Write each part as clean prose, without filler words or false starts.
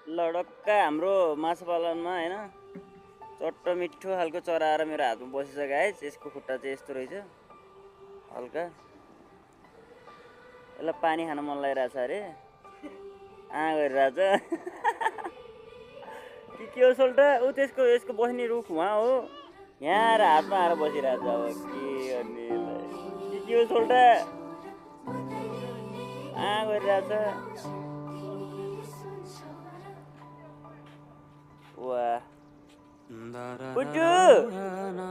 लडक्का हाम्रो माछा पालनमा हैन चट्ट मिठो खालको चरा आएर मेरो हातमा बसिसक्यो गाइस। यसको खुट्टा चाहिँ यस्तो रहेछ हल्का। यसलाई पानी खान मन लागिरहेछ अरे गरिरहेछ के हो सोल्टा ऊ त्यसको यसको बस्ने रुख वहाँ हो यहाँ आएर हातमा आएर बसिरहेछ। अब के गर्ने के हो सोल्टा गरिरहेछ। वाह पुटु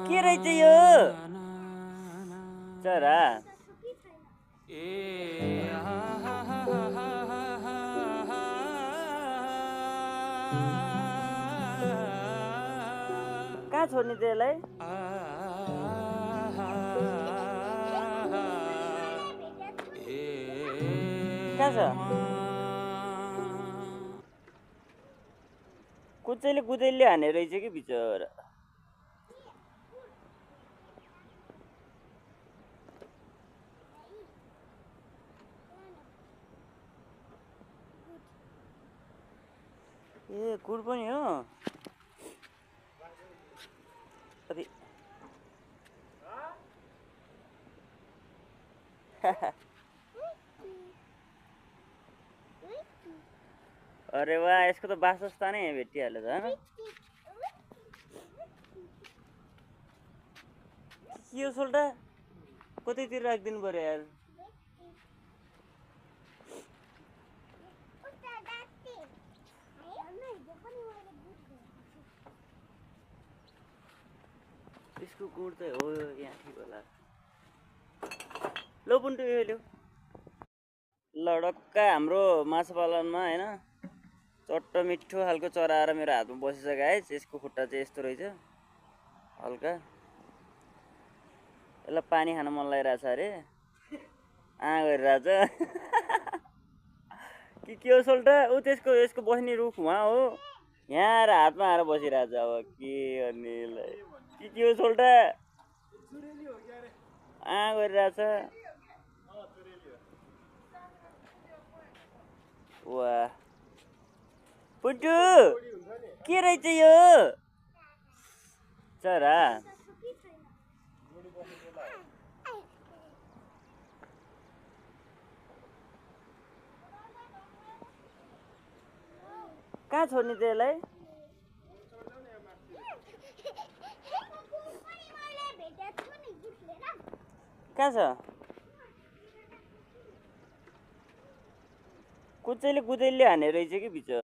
के रहेछ यो चरा कहाँ छोड्ने त्यसलाई कहाँ छ कुचैले हाने रहेछ कि बिचरा। ए गुड पनि हो अरे अरे वाह यसको त वासस्थानै भेटिहाल्यो त हैन। के हो सोल्टा कतैतिर राखिदिनु पर्यो यार। यसको गुड त हो यहाँ ठिक होला। लो पुन्टु यो ल्याऊ लडक्का हाम्रो माछा पालनमा हैन चट्ट मिठो खालको चरा आएर मेरो हातमा बसिसक्यो गाइस। यसको खुट्टा चाहिँ यस्तो रहेछ हल्का। यसलाई पानी खान मन लागिरहेछ अरे गरिरहेछ के हो सोल्टा ऊ त्यसको यसको बस्ने रुख वहाँ हो यहाँ आएर हातमा आएर बसिरहेछ। अब के गर्ने के हो सोल्टा गरिरहेछ। वाह पुटु के रहेछ यो चरा कहाँ छोड्ने त्यसलाई कहाँ छ कुचैले हाने रहेछ कि बिचरा।